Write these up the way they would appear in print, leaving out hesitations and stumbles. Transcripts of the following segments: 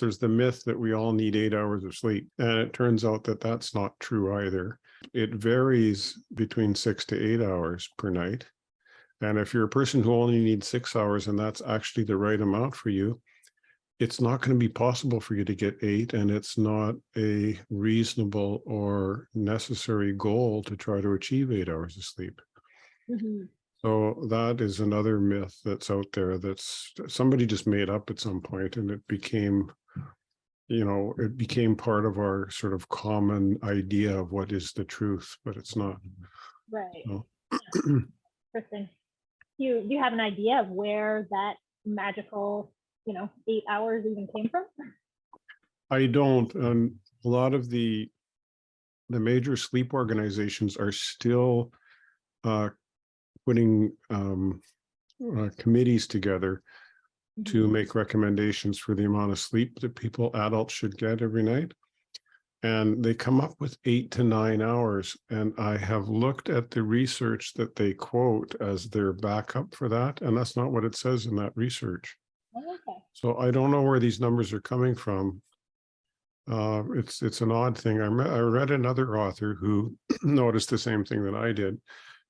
there's the myth that we all need 8 hours of sleep. And it turns out that that's not true either. It varies between 6 to 8 hours per night. And if you're a person who only needs 6 hours and that's actually the right amount for you, it's not going to be possible for you to get 8, and it's not a reasonable or necessary goal to try to achieve 8 hours of sleep. Mm-hmm. So that is another myth that's out there that's somebody just made up at some point, and it became part of our sort of common idea of what is the truth, but it's not. Right. So. Interesting. Do you have an idea of where that magical, 8 hours even came from? I don't. A lot of the major sleep organizations are still putting committees together to make recommendations for the amount of sleep that adults should get every night. And they come up with 8 to 9 hours. And I have looked at the research that they quote as their backup for that. And that's not what it says in that research. Okay. So I don't know where these numbers are coming from. It's an odd thing. I read another author who noticed the same thing that I did.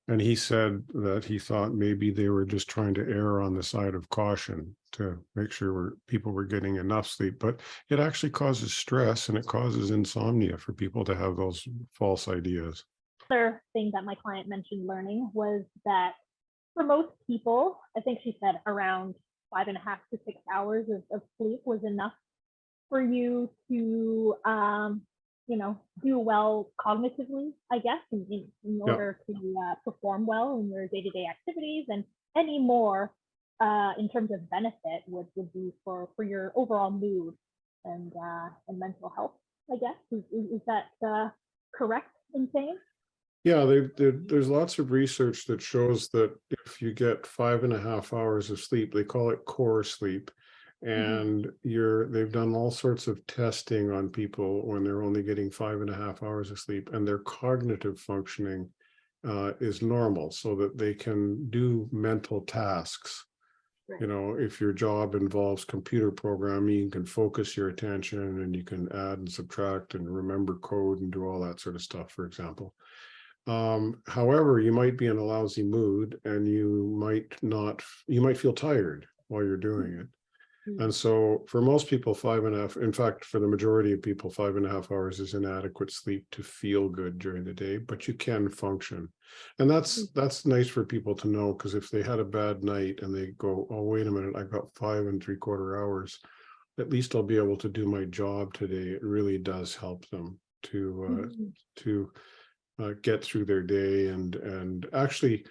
And he said that he thought maybe they were just trying to err on the side of caution to make sure people were getting enough sleep. But it actually causes stress, and it causes insomnia for people to have those false ideas. Another thing that my client mentioned learning was that for most people, I think she said around 5.5 to 6 hours of sleep was enough for you to do well cognitively, I guess, in order to perform well in your day-to-day activities, and any more in terms of benefit would be for your overall mood and mental health, I guess. Is that correct in saying? Yeah, there's lots of research that shows that if you get 5.5 hours of sleep, they call it core sleep. And they've done all sorts of testing on people when they're only getting 5.5 hours of sleep, and their cognitive functioning is normal, so that they can do mental tasks. Right. If your job involves computer programming, you can focus your attention and you can add and subtract and remember code and do all that sort of stuff, for example. However, you might be in a lousy mood and you might feel tired while you're doing it. And so for most people, 5.5, in fact, for the majority of people, 5.5 hours is inadequate sleep to feel good during the day, but you can function. And that's nice for people to know, because if they had a bad night and they go, oh, wait a minute, I got 5.75 hours, at least I'll be able to do my job today. It really does help them to get through their day. And actually,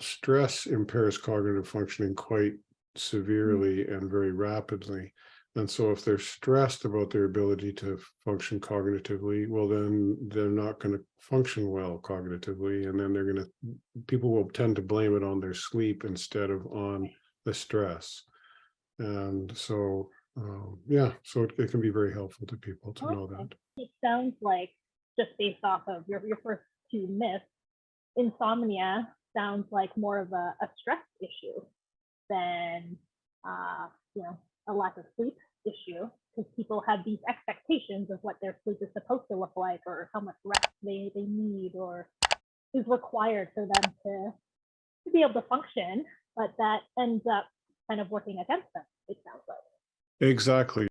stress impairs cognitive functioning quite severely and very rapidly. And so if they're stressed about their ability to function cognitively, well, then they're not going to function well cognitively. And then people will tend to blame it on their sleep instead of on the stress. And so, so it can be very helpful to people to know that. It sounds like, just based off of your first two myths, insomnia sounds like more of a stress issue than a lack of sleep issue, because people have these expectations of what their sleep is supposed to look like, or how much rest they need or is required for them to be able to function, but that ends up kind of working against them, it sounds like. Exactly.